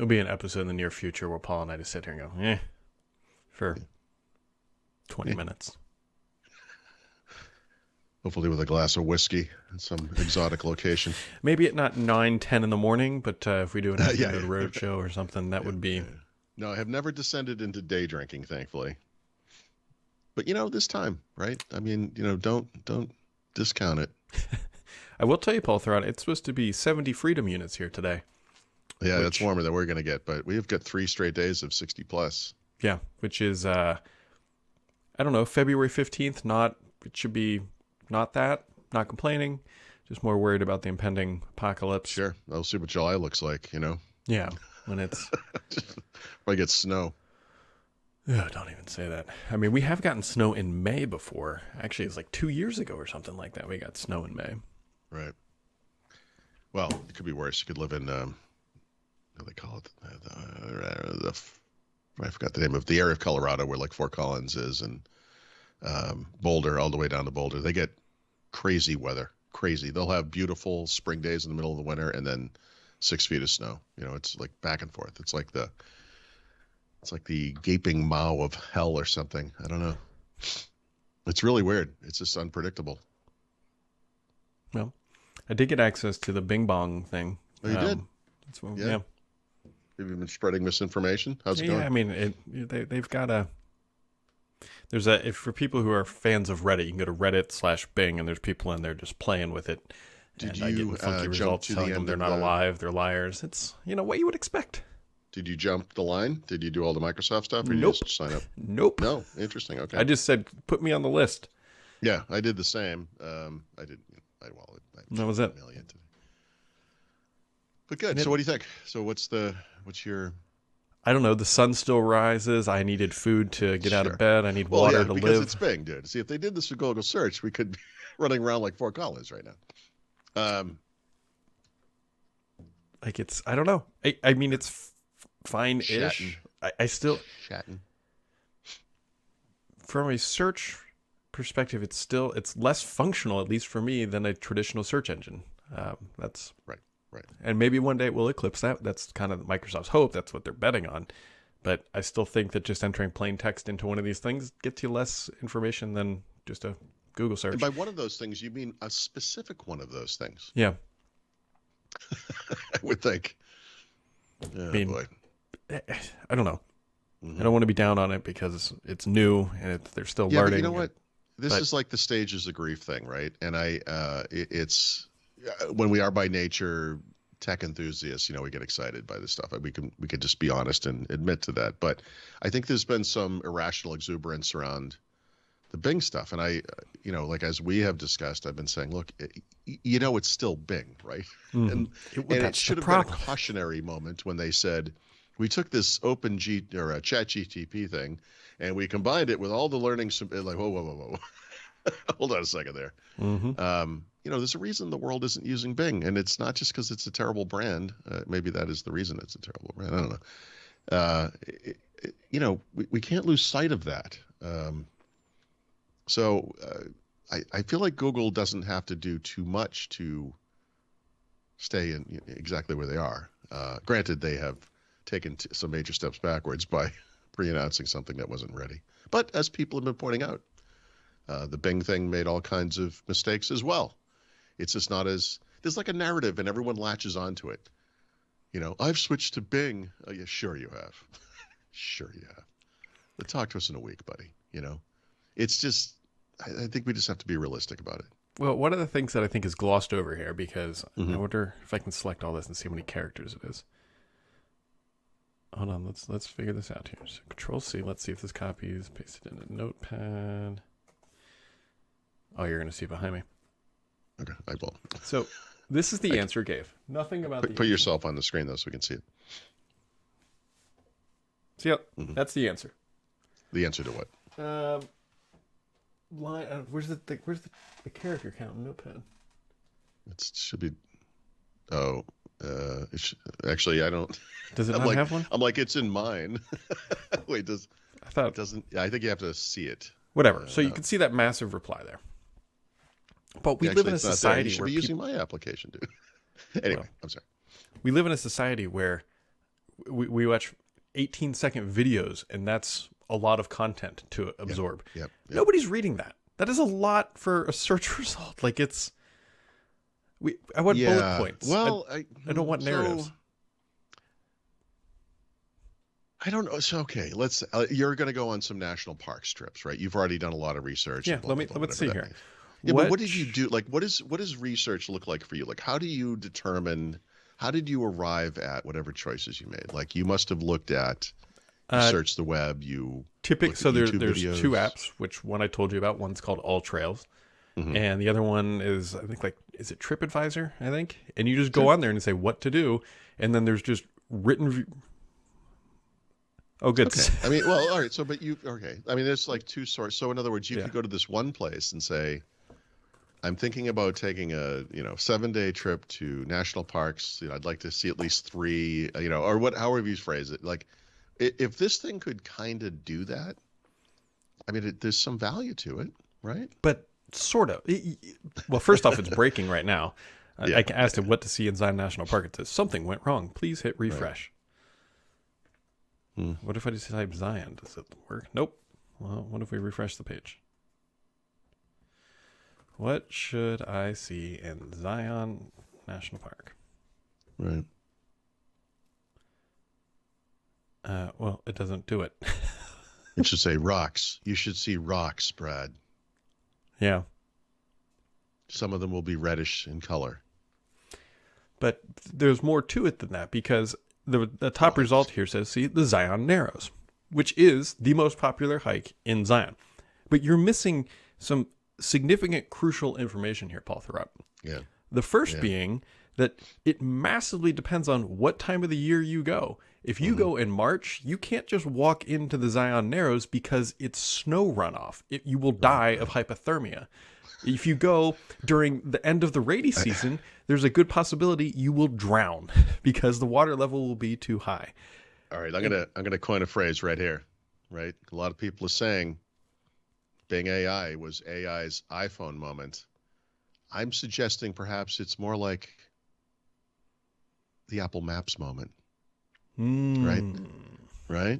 There'll be an episode in the near future where Paul and I just sit here and go, for 20 minutes. Hopefully with a glass of whiskey in some exotic location. Maybe at not 9, 10 in the morning, but if we do an afternoon road show or something, that would be... Yeah. No, I have never descended into day drinking, thankfully. But, this time, right? I mean, don't discount it. I will tell you, Paul Thurrott, it's supposed to be 70 freedom units here today. Yeah, that's warmer than we're going to get, but we've got 3 straight days of 60 plus. Yeah, which is, I don't know, February 15th, it should be not not complaining, just more worried about the impending apocalypse. Sure, I'll see what July looks like, Yeah, when it's... If I get snow. Oh, don't even say that. I mean, we have gotten snow in May before. Actually, it's like 2 years ago or something like that. We got snow in May. Right. Well, it could be worse. You could live in, what do they call it? I forgot the name of the area of Colorado where like Fort Collins is, and Boulder, all the way down to Boulder. They get crazy weather. Crazy. They'll have beautiful spring days in the middle of the winter and then 6 feet of snow. It's like back and forth. It's like the gaping maw of hell or something. I don't know. It's really weird. It's just unpredictable. Well, I did get access to the Bing Bong thing. Oh, you did? Yeah. Have you been spreading misinformation? How's it going? Yeah, I mean, they've got if for people who are fans of Reddit, you can go to Reddit/Bing, and there's people in there just playing with it. Did and you getting funky results to telling the them end they're of not alive, they're liars. It's what you would expect. Did you jump the line? Did you do all the Microsoft stuff, or Nope. you just sign up? Nope. No, interesting. Okay. I just said put me on the list. Yeah, I did the same. I did. That was it. But good. So what do you think? So what's your? I don't know. The sun still rises. I needed food to get out of bed. I need water to because live. It's Bing, dude. See, if they did this with Google search, we could be running around like Fort Collins right now. I don't know. I mean, it's fine-ish. I still... Shatting. From a search perspective, it's less functional, at least for me, than a traditional search engine. That's... Right. And maybe one day it will eclipse that. That's kind of Microsoft's hope. That's what they're betting on. But I still think that just entering plain text into one of these things gets you less information than just a Google search. And by one of those things, you mean a specific one of those things. Yeah. I would think. Oh, boy. I don't know. Mm-hmm. I don't want to be down on it because it's new and they're still learning. But you know what? This is like the stages of grief thing, right? And it's when we are by nature tech enthusiasts, we get excited by this stuff. We can just be honest and admit to that. But I think there's been some irrational exuberance around the Bing stuff. And like as we have discussed, I've been saying, look, it's still Bing, right? Mm. And it should have been a cautionary moment when they said, we took this ChatGPT thing and we combined it with all the learning. Like, whoa. Hold on a second there. Mm-hmm. There's a reason the world isn't using Bing, and it's not just because it's a terrible brand. Maybe that is the reason it's a terrible brand. I don't know. We can't lose sight of that. So I feel like Google doesn't have to do too much to stay in exactly where they are. Granted, they have taken some major steps backwards by pre-announcing something that wasn't ready. But as people have been pointing out, the Bing thing made all kinds of mistakes as well. It's just not there's like a narrative and everyone latches onto it. I've switched to Bing. Oh, yeah, sure you have. Sure you have. But talk to us in a week, buddy. It's just, I think we just have to be realistic about it. Well, one of the things that I think is glossed over here, because I wonder if I can select all this and see how many characters it is. Hold on, let's figure this out here. So Control-C, let's see if this copy is pasted in a notepad. Oh, you're going to see behind me. Okay, I will. So this is the answer it gave. Nothing about put yourself on the screen, though, so we can see it. So, that's the answer. The answer to what? Where's the character count in Notepad? It should be... Oh, actually, I don't... Does it not have one? I'm like, it's in mine. Wait, I thought... It doesn't... I think you have to see it. Whatever. So you can see that massive reply there. But we live in a society where you should be using my application, dude. Anyway, I'm sorry. We live in a society where we watch 18-second videos, and that's a lot of content to absorb. Yep. Nobody's reading that. That is a lot for a search result. Like I want bullet points. Well, I don't want narratives. So, I don't know. So, okay, let's. You're going to go on some national park trips, right? You've already done a lot of research. Yeah, let's see here. Yeah, but what did you do? Like, what does research look like for you? Like, how do you determine? How did you arrive at whatever choices you made? Like, you must have looked at, searched the web. So there's videos. 2 apps. Which one I told you about? One's called All Trails, and the other one is, I think, is it TripAdvisor? I think. And you just go on there and say what to do, and then there's just written. Oh, good. Okay. I mean, well, all right. So, but okay. I mean, there's like 2 sources. So, in other words, you could go to this one place and say, I'm thinking about taking a 7-day trip to national parks. I'd like to see at least 3. Or however you phrase it. Like, if this thing could kind of do that, I mean, there's some value to it, right? But sort of. Well, first off, it's breaking right now. I asked it what to see in Zion National Park. It says something went wrong. Please hit refresh. Right. What if I just type Zion? Does it work? Nope. Well, what if we refresh the page? What should I see in Zion National Park? Right. Well, it doesn't do it. It should say rocks. You should see rocks, Brad. Yeah. Some of them will be reddish in color. But there's more to it than that, because the top result here says, see, the Zion Narrows, which is the most popular hike in Zion. But you're missing some significant, crucial information here, Paul Thurrott. Yeah. The first being that it massively depends on what time of the year you go. If you go in March, you can't just walk into the Zion Narrows because it's snow runoff. You will die of hypothermia. If you go during the end of the rainy season, there's a good possibility you will drown because the water level will be too high. All right, I'm gonna coin a phrase right here. Right, a lot of people are saying Bing AI was AI's iPhone moment. I'm suggesting perhaps it's more like the Apple Maps moment. Right. We're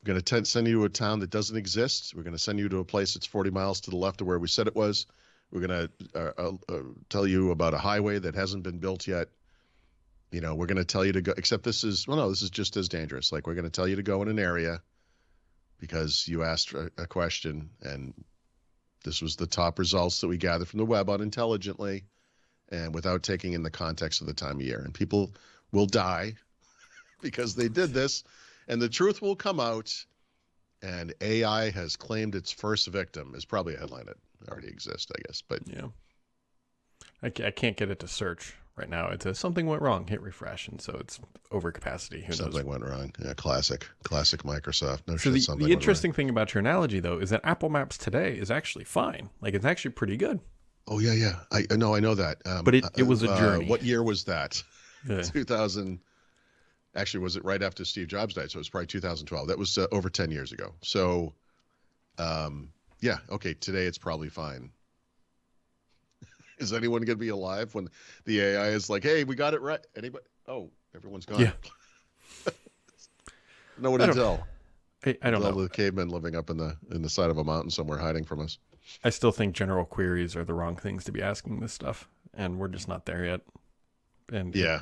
going to send you to a town that doesn't exist. We're going to send you to a place that's 40 miles to the left of where we said it was. We're going to tell you about a highway that hasn't been built yet. We're going to tell you to go, except this is just as dangerous. Like, we're going to tell you to go in an area because you asked a question, and this was the top results that we gathered from the web unintelligently and without taking in the context of the time of year. And people will die because they did this, and the truth will come out, and AI has claimed its first victim is probably a headline that already exists, I guess. But yeah, I can't get it to search right now. It says something went wrong, hit refresh, and so it's over capacity. Something went wrong. Yeah, classic Microsoft. No so shit, the interesting thing about your analogy, though, is that Apple Maps today is actually fine. Like, it's actually pretty good. Oh yeah. I know that. But it was a journey. What year was that? 2000. Actually, was it right after Steve Jobs died? So it was probably 2012. That was over 10 years ago. So, yeah, okay, today it's probably fine. Is anyone going to be alive when the AI is like, hey, we got it right? Anybody? Oh, everyone's gone. Yeah. No one to tell. I don't know. The cavemen living up in the side of a mountain somewhere hiding from us. I still think general queries are the wrong things to be asking this stuff, and we're just not there yet. And yeah.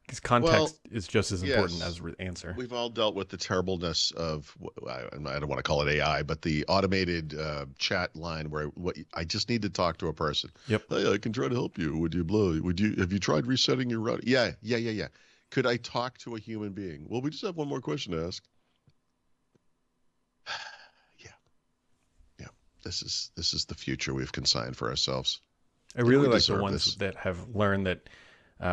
Because context is just as important as answer. We've all dealt with the terribleness of, I don't want to call it AI, but the automated chat line where I just need to talk to a person. Yep. Hey, I can try to help you. Have you tried resetting your router? Yeah. Could I talk to a human being? Well, we just have one more question to ask. Yeah. This is the future we've consigned for ourselves. I really like the ones that have learned that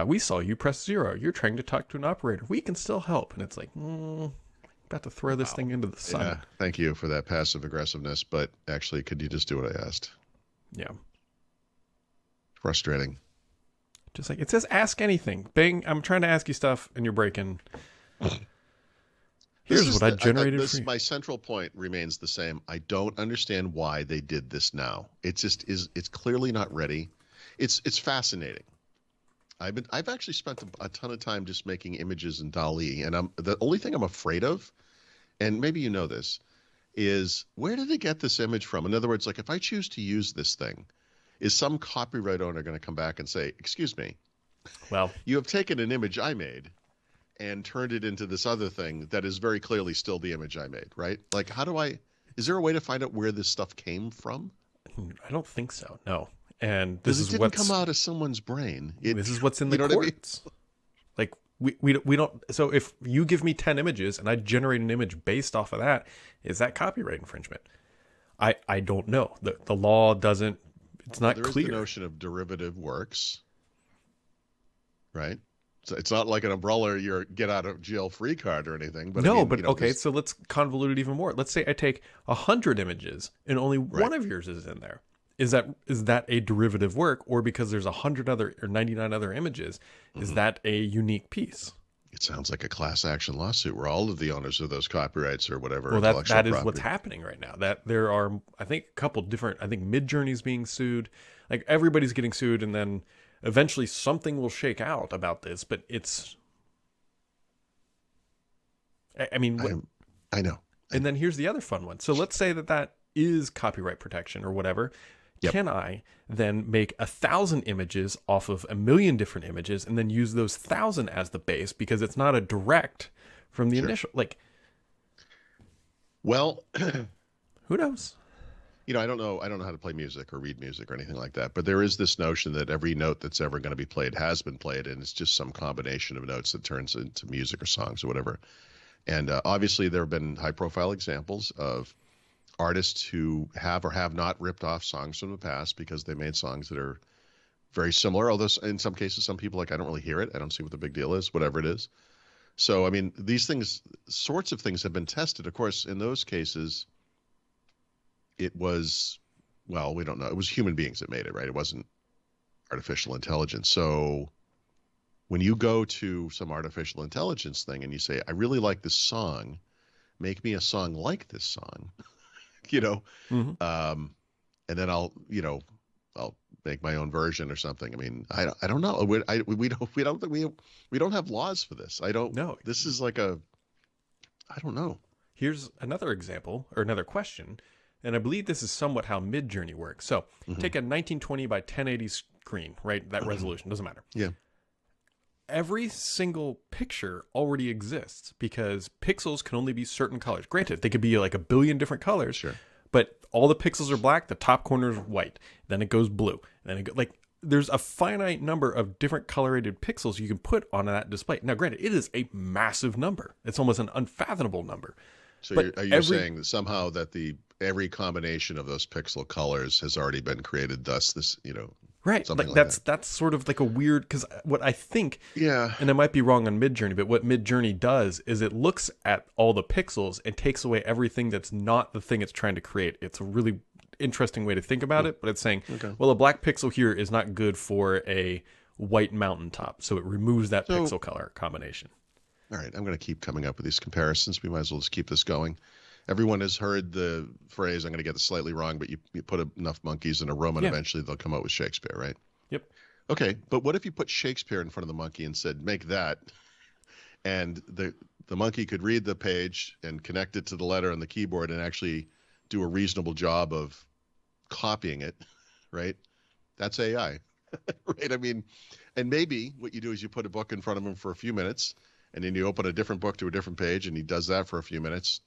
we saw you press 0. You're trying to talk to an operator. We can still help. And it's like, about to throw this thing into the sun. Yeah, thank you for that passive aggressiveness. But actually, could you just do what I asked? Yeah. Frustrating. Just like, it says ask anything. Bing, I'm trying to ask you stuff and you're breaking. Here's what I generated for you. My central point remains the same. I don't understand why they did this now. It's clearly not ready. It's fascinating. I've actually spent a ton of time just making images in DALL-E, and the only thing I'm afraid of, and maybe you know this, is where did they get this image from? In other words, like if I choose to use this thing, is some copyright owner going to come back and say, "Excuse me, Well, you have taken an image I made and turned it into this other thing that is very clearly still the image I made," right? Like, is there a way to find out where this stuff came from? I don't think so. No. And this Because is it didn't come out of someone's brain. This is what's in the you know courts. Like we don't. So if you give me 10 images and I generate an image based off of that, is that copyright infringement? I don't know. The law doesn't. It's not there clear. There is the notion of derivative works, right? So it's not like an umbrella, your get out of jail free card or anything. But no, I mean, but okay. So let's convolute it even more. Let's say I take 100 images and only one of yours is in there. Is that a derivative work, or because there's 100 other or 99 other images, is that a unique piece? It sounds like a class action lawsuit where all of the owners of those copyrights or whatever. Well, that is what's happening right now. That there are, I think, a couple different. I think Midjourney's being sued. Like everybody's getting sued, and then eventually something will shake out about this. But it's, I mean, I know. And then here's the other fun one. So let's say that is copyright protection or whatever. Yep. Can I then make 1,000 images off of 1,000,000 different images and then use those 1,000 as the base because it's not a direct from the initial? Like, well, who knows? You know, I don't know how to play music or read music or anything like that. But there is this notion that every note that's ever going to be played has been played, and it's just some combination of notes that turns into music or songs or whatever. And obviously, there have been high-profile examples of artists who have or have not ripped off songs from the past because they made songs that are very similar. Although in some cases, some people like, I don't really hear it. I don't see what the big deal is, whatever it is. So, I mean, these sorts of things have been tested. Of course, in those cases, it was, well, we don't know. It was human beings that made it, right? It wasn't artificial intelligence. So when you go to some artificial intelligence thing and you say, I really like this song, make me a song like this song. And then I'll make my own version or something. I mean, I don't know. We don't have laws for this. I don't know. This is like I don't know. Here's another example or another question. And I believe this is somewhat how Midjourney works. So take a 1920 by 1080 screen, right? That resolution doesn't matter. Yeah. Every single picture already exists because pixels can only be certain colors. Granted, they could be like 1 billion different colors. Sure. But all the pixels are black. The top corner is white. Then it goes blue. Then there's a finite number of different colorated pixels you can put on that display. Now, granted, it is a massive number. It's almost an unfathomable number. So are you saying that somehow that every combination of those pixel colors has already been created? Thus, this right. Like that's sort of like a weird, because what I think, and I might be wrong on Midjourney, but what Midjourney does is it looks at all the pixels and takes away everything that's not the thing it's trying to create. It's a really interesting way to think about it, but it's saying, well, a black pixel here is not good for a white mountaintop, so it removes that pixel color combination. All right, I'm going to keep coming up with these comparisons. We might as well just keep this going. Everyone has heard the phrase, I'm going to get this slightly wrong, but you put enough monkeys in a room and eventually they'll come out with Shakespeare, right? Yep. Okay, but what if you put Shakespeare in front of the monkey and said, make that, and the monkey could read the page and connect it to the letter on the keyboard and actually do a reasonable job of copying it, right? That's AI, right? I mean, and maybe what you do is you put a book in front of him for a few minutes, and then you open a different book to a different page, and he does that for a few minutes.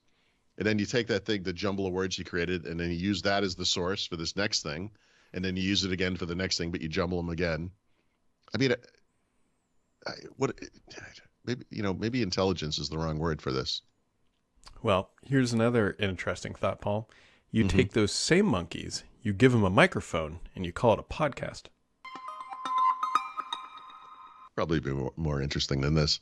And then you take that thing, the jumble of words he created, and then you use that as the source for this next thing. And then you use it again for the next thing, but you jumble them again. I mean, maybe intelligence is the wrong word for this. Well, here's another interesting thought, Paul. You take those same monkeys, you give them a microphone, and you call it a podcast. Probably be more interesting than this.